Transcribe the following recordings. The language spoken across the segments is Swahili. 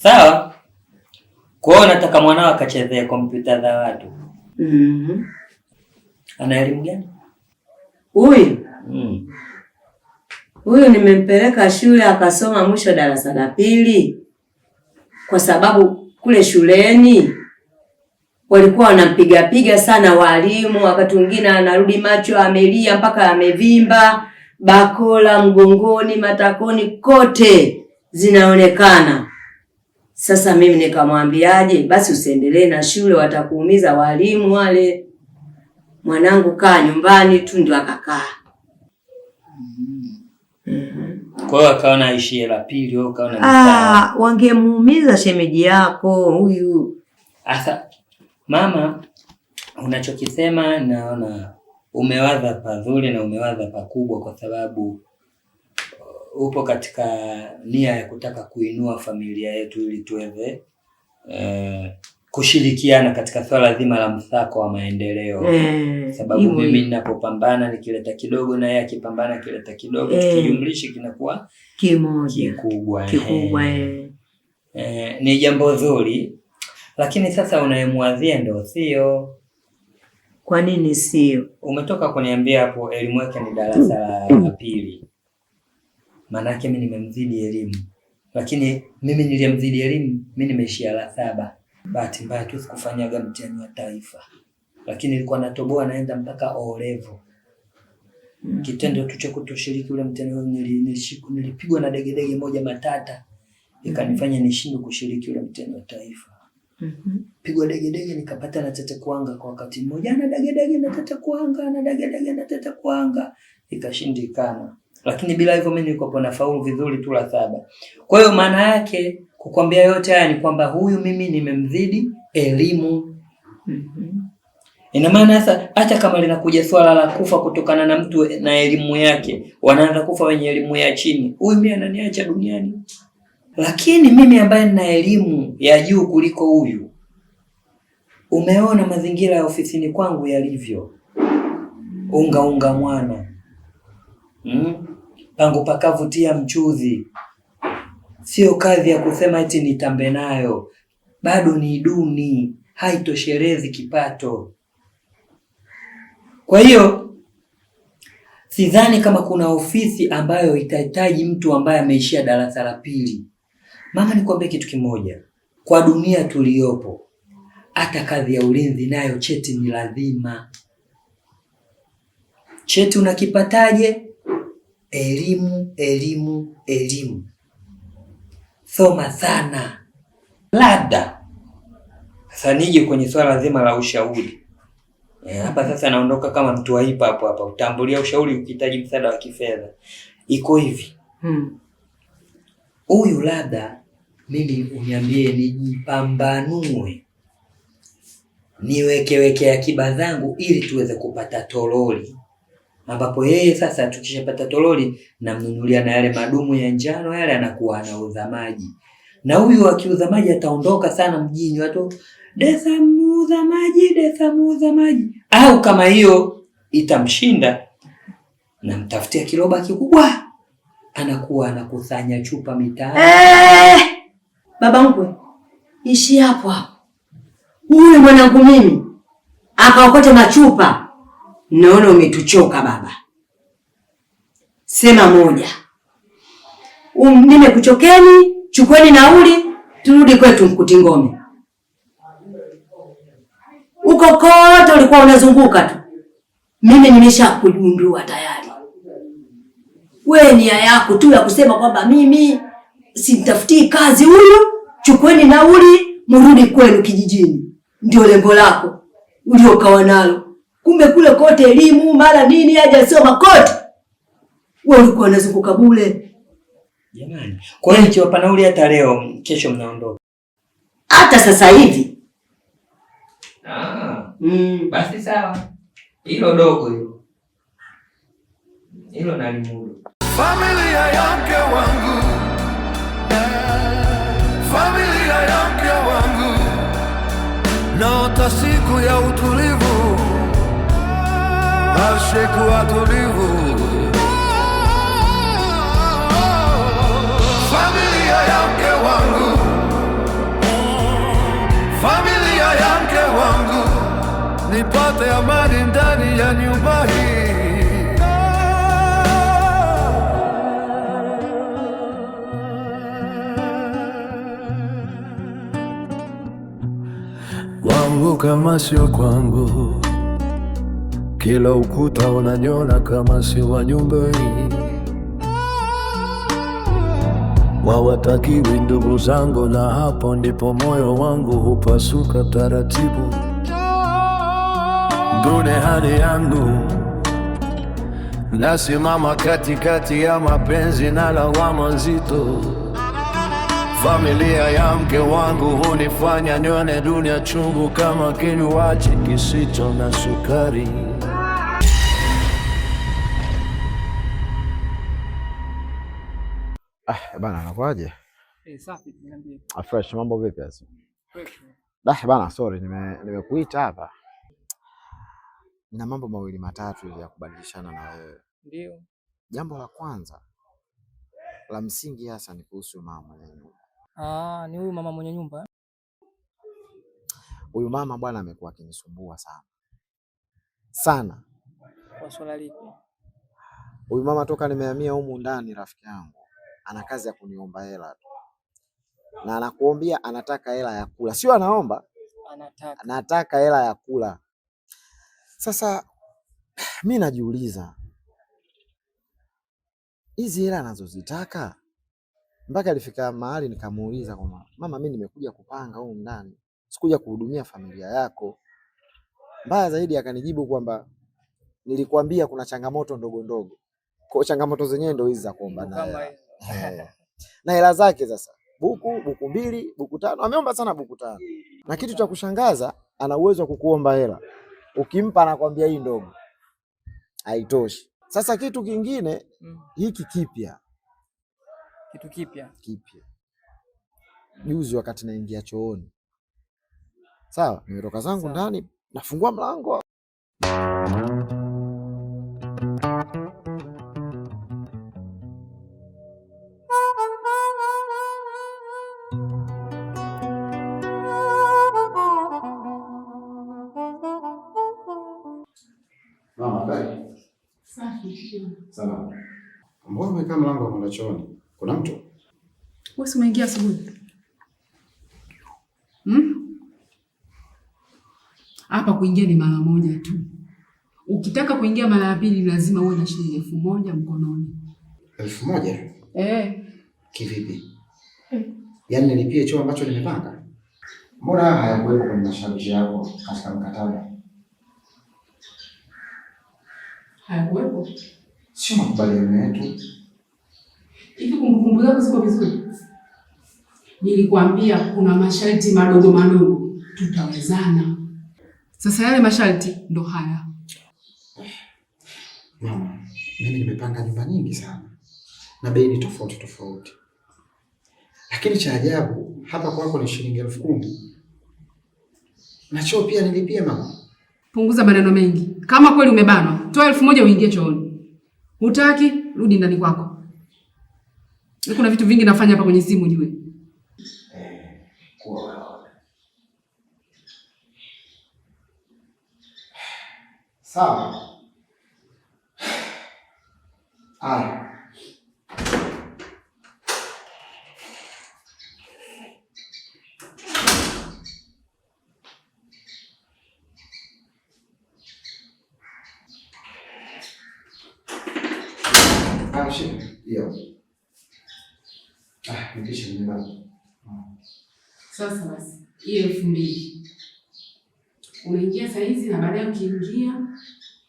Sawa? Kwa hiyo nataka mwanao akachezea kompyuta za watu. Ana elimu gani? Huyu? Huyu nimempeleka shule akasoma mwisho darasa la 2. Kwa sababu kule shuleni walikuwa wanampiga sana walimu, wakati mwingine anarudi macho amelia mpaka amevimba, bakola, mgongoni, matakoni kote zinaonekana. Sasa mimi nikamwambiaje, basi usiendelee na shule watakuumiza walimu wale. Mwanangu kaa nyumbani tu, ndio akakaa. Kwa hiyo akaona aishie la 2 au kaona mtaa. Wangemuumiza shemeji yako huyu. Asa mama, unachokisema naona umewaza pazuri na umewaza pakubwa, kwa sababu upo katika nia ya kutaka kuinua familia yetu ili tuweze kushirikiana katika swala zima la msako wa maendeleo. Sababu mimi ninapopambana nikileta kidogo na yeye akipambana kileta kidogo, tukijumlisha kinakuwa kikubwa. Ni jambo zuri, lakini sasa unayemwazia ndio sio. Kwa nini sio? Umetoka kuniambia hapo elimu yake ni darasa la 2. Maana yake mimi nimemzidi elimu. Lakini mimi niliyemzidi elimu, mimi nimeishia la 7. Bahati mbaya tu sikufanyaga mtihani wa taifa. Lakini nilikuwa natoboa naenda mpaka O level. Kitendo tu cha kutoshiriki ule mtihani nilipigwa na degedege moja matata. Ikanifanya nishindwe kushiriki ule mtihani wa taifa. Pigwa degedege nikapata na tete kuanga kwa wakati mmoja, na degedege na tete kuanga, na degedege na tete kuanga, ikashindikana. Lakini bila hivyo mimi nilikuwa nafaulu vizuri tu la 7. Kwa hiyo maana yake kukwambia yote haya ni kwamba huyu mimi nimemzidi elimu. Ina maana sasa hata kama linakuja swala la kufa kutokana na mtu na elimu yake, wanaanza kufa wenye elimu ya chini. Huyu mimi ananiacha duniani. Lakini mimi ambaye nina elimu ya juu kuliko huyu, umeona mazingira ya ofisini kwangu yalivyo. Unga mwana. Pangu pakavutia mchuzi. Sio kazi ya kusema eti nitambe nayo. Bado ni duni, haitoshelezi kipato. Kwa hiyo sidhani kama kuna ofisi ambayo itahitaji mtu ambaye ameishia darasa la 2. Mama, nikwambie kitu kimoja. Kwa dunia tuliyopo, hata kazi ya ulinzi nayo cheti ni lazima. Cheti unakipataje? Elimu. Soma sana. Labda sasa nije kwenye swala zima la ushauri. Hapa sasa naondoka kama mtu wa hip hop hapa. Utambulia ushauri ukihitaji msaada wa kifedha. Iko hivi. Huyu labda mimi uniambie nijipambanue. Niweke akiba zangu ili tuweze kupata toroli. Ambapo yeye sasa tukishapata toroli namnunulia na yale madumu ya njano yale, anakuwa anauza maji. Na huyu akiuza maji ataondoka sana mjini, watu Desa muuza maji. Au kama hiyo itamshinda, namtafutia kiroba kikubwa, anakuwa anakusanya chupa mitaani. Baba mkwe, ishi hapo. Huyu mwanangu mimi akaokote machupa. Naona umetuchoka baba. Sema moja. Nimekuchokeni, chukweni nauli, turudi kwetu Mkutingome. Uko kote ulikuwa unazunguka tu. Mimi nimeshakujundua tayari. Wewe nia yako tu ya kusema kwamba mimi simtafutii kazi huyu, chukweni nauli, mrudi kwenu kijijini. Ndio lengo lako uliokawa nalo. Kumbe kule kote elimu mara nini haja soma kote. Wewe ulikuwa unazunguka bure. Jamani, kwa nini chiwapa nauli hata leo, kesho mnaondoka? Hata sasa hivi. Basi sawa. Hilo dogo hilo. Hilo nalimudu. Familia yake wangu. Familia yake wangu. Naota siku ya utulivu. Asheku watulivu. Familia yake wangu. kwangu kama sio kwangu, kila ukuta unanyona kama si wa nyumba hii. Wawatakiwi ndugu zangu, na hapo ndipo moyo wangu hupasuka taratibu. Dune hali yangu, nasimama katikati ya mapenzi na lawama nzito. Familia ya mke wangu hunifanya nione dunia chungu kama kinywaji kisicho na sukari. Bana, anakuaje? Safi, niambie. Fresh, mambo vipi sasa? Fresh. Bana, sorry nimekuita hapa. Nina mambo mawili matatu ya kubadilishana na wewe. Ndio. Jambo la kwanza la msingi hasa ni kuhusu mama mwenye nyumba. Ni huyu mama mwenye nyumba? Huyu mama bwana amekuwa akinisumbua sana. Kwa swala lipi? Huyu mama toka nimehamia humu ndani, rafiki yangu, ana kazi ya kuniomba hela tu. Na anakuambia anataka hela ya kula. Sio anaomba, anataka hela ya kula. Sasa mimi najiuliza, hizi hela anazozitaka, mpaka alifika mahali nikamuuliza kwamba mama, mimi nimekuja kupanga huko ndani, sikuja kuhudumia familia yako. Mbaya zaidi akanijibu kwamba nilikwambia kuna changamoto ndogo ndogo. Kwa changamoto zenyewe ndio hizi za kuomba naye. Na hela zake sasa buku mbili, buku tano. Ameomba sana buku tano. Na kitu cha kushangaza, ana uwezo wa kukuomba hela. Ukimpa anakuambia hii ndogo, haitoshi. Sasa kitu kingine hiki kipya. Kitu kipya. Juzi wakati naingia chooni, sawa, nimetoka zangu ndani, nafungua mlango, mama bali. Safi. Salama. Mbona umekaa mlango wa kwenda chooni? Kuna mtu? Wewe umeingia asubuhi? Hapa kuingia ni mara moja tu. Ukitaka kuingia mara ya pili lazima uwe na shilingi 1000 mkononi. 1000? Kivipi? Yaani nilipie choo ambacho nimepanga? Mbona hayakuwepo kwenye masharti yako katika mkataba? Hayakuwepo? Sio makubaliano yetu. Hivi kumbukumbu zako ziko vizuri? Nilikwambia kuna masharti madogo madogo, tutawezana. Sasa yale masharti ndo haya. Mama, mimi nimepanga nyumba nyingi sana na bei ni tofauti. Lakini cha ajabu hapa kwako ni shilingi 10,000. Na choo pia nilipia mama. Punguza maneno mengi. Kama kweli umebanwa, toa 1000 uingie chooni. Hutaki, rudi ndani kwako. Kuna vitu vingi nafanya hapa kwenye simu jue. Sawa. Hiyo. Nikisha nyumbani. Sasa basi, hiyo 2000. Unaingia saa hizi na baadaye ukiingia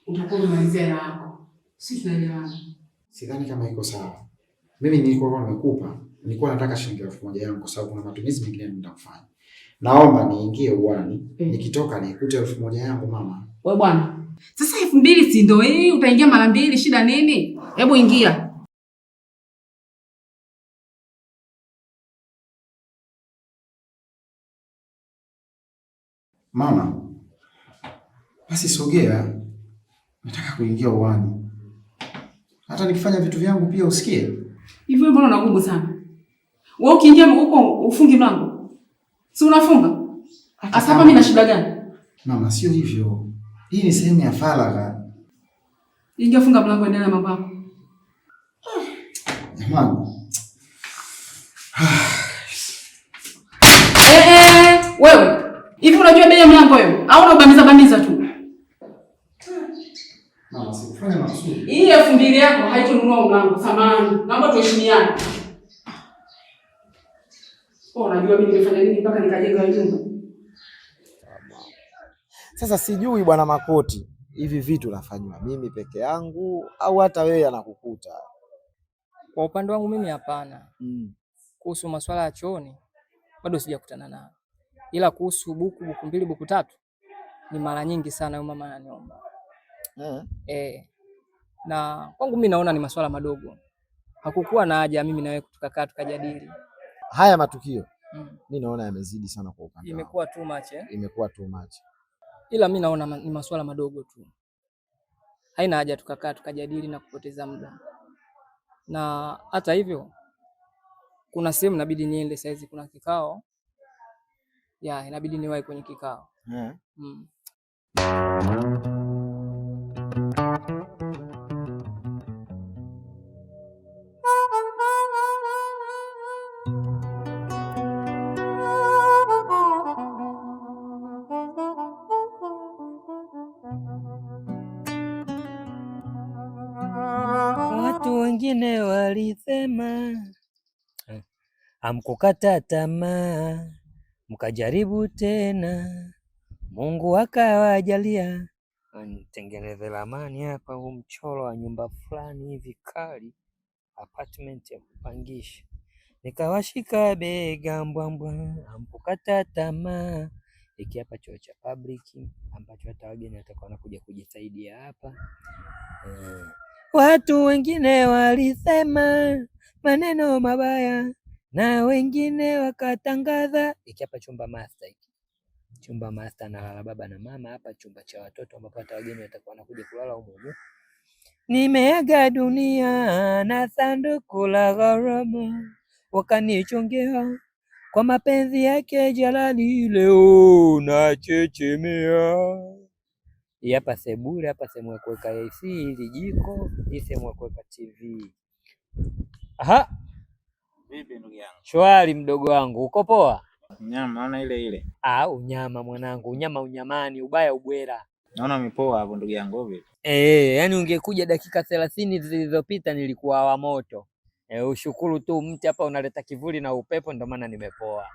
utakuwa umemalizia yako. Sisi tunaelewana. Sidhani kama iko sawa. Mimi nilikuwa nilikuwa nataka shilingi 1000 yangu kwa sababu kuna matumizi mengine nenda kufanya. Naomba niingie uani, nikitoka nikute 1000 yangu mama. Wewe bwana. Sasa 2000 si ndio hii, utaingia mara 2, shida nini? Hebu ingia. Mama, basi sogea. Nataka kuingia uani. Hata nikifanya vitu vyangu pia usikie. Hivyo mbona unagumu sana? Wewe ukiingia huko ufungi mlango. Si unafunga? Asa hapa mimi na shida gani? Mama, sio hivyo. Hii ni sehemu ya faragha. Ingia funga mlango endelea na mambo yako. Jamani. Wewe. Hivi unajua bei ya mlango wewe? Hii 2000 yako haitonunua mlango, samahani. Naomba tuheshimiane. Unajua mimi nimefanya nini mpaka nikajenga nyumba? Sasa sijui bwana Makoti, hivi vitu nafanywa mimi peke yangu au hata wewe anakukuta? Kwa upande wangu mimi hapana. Kuhusu masuala ya chooni bado sijakutana nao. Ila kuhusu buku 2, buku 3 ni mara nyingi sana huyo mama ananiomba. Na kwangu mimi naona ni masuala madogo. Hakukuwa na haja mimi na wewe tukakaa tukajadili. Haya matukio mimi naona yamezidi sana kwa upande. Imekuwa too much Imekuwa too much. Ila mimi naona ni masuala madogo tu. Haina haja tukakaa tukajadili na kupoteza muda. Na hata hivyo kuna sehemu inabidi niende saizi, kuna kikao. Inabidi niwahi kwenye kikao. Watu wengine walisema hamkukata tamaa, mkajaribu tena, Mungu akawajalia. Nitengeneze ramani hapa, huu mchoro wa nyumba fulani hivi kali, apartment ya kupangisha. Nikawashika bega mbwambwa, hamkukata tamaa. Hiki hapa chuo cha public ambacho hata wageni watakuwa wanakuja kujisaidia hapa. Watu wengine walisema maneno mabaya na wengine wakatangaza. Hiki hapa chumba master hiki. Chumba master na baba na mama hapa, chumba cha watoto ambapo hata wageni watakuwa wanakuja kulala huko. Nimeaga dunia na sanduku la gharama, wakanichongea kwa mapenzi yake Jalali, leo na chechemea. Hapa sebule, hapa sehemu ya kuweka AC, hili jiko, hii sehemu ya kuweka TV. Aha. Vipi ndugu yangu? Shwari mdogo wangu, uko poa? Nyama naona ile. Unyama mwanangu, unyama unyamani, ubaya ubwera. Naona umepoa hapo ndugu yangu vipi? Yani ungekuja dakika 30 zilizopita nilikuwa wa moto. Ushukuru tu mti hapa unaleta kivuli na upepo, ndio maana nimepoa.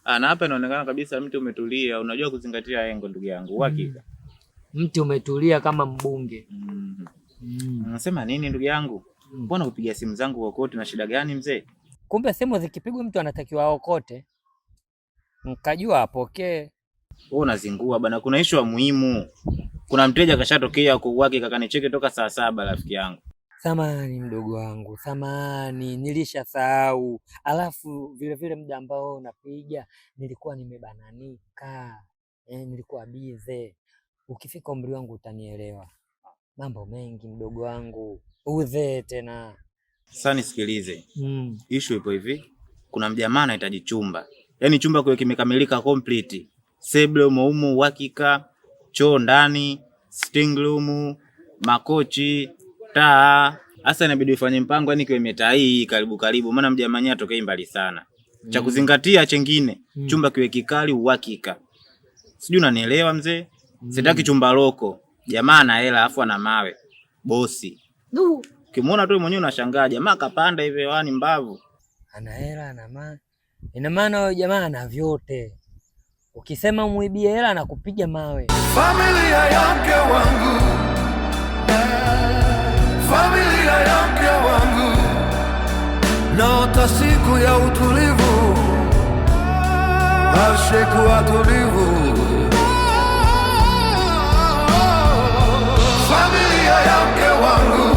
Na hapa inaonekana kabisa mti umetulia, unajua kuzingatia lengo ndugu yangu, hakika. Mti umetulia kama mbunge. Unasema nini ndugu yangu? Mbona kupiga simu zangu kokote, na shida gani mzee? Kumbe simu zikipigwa mtu anatakiwa aokote. Mkajua apokee. Wewe unazingua bana, kuna issue muhimu. Kuna mteja kashatokea kwa wake kakanicheke toka saa 7 rafiki yangu. Samahani mdogo wangu, samahani, nilishasahau. Alafu vile vile muda ambao unapiga nilikuwa nimebananika. Nilikuwa busy. Ukifika umri wangu utanielewa. Mambo mengi mdogo wangu. Uzee tena. Sasa nisikilize. Issue ipo hivi. Kuna mjamaa anahitaji chumba. Yaani chumba kwa kimekamilika complete. Sebule umo uhakika, choo ndani, sitting room, makochi, taa. Hasa inabidi ufanye mpango yani kwa imetaa hii karibu maana mjamaa atokei mbali sana. Cha kuzingatia chengine, chumba kiwe kikali uhakika. Sijui unanielewa mzee? Sitaki chumba loko. Jamaa ana hela afu ana mawe. Bosi. Ukimwona tu mwenyewe unashangaa, jamaa kapanda hivi hewani mbavu. Ana hela ana mawe. Ina maana huyo jamaa ana vyote. Ukisema muibie hela na kupiga mawe. Familia yake wangu, familia yake wangu, naota siku ya utulivu, asheku watulivu. Familia yake wangu,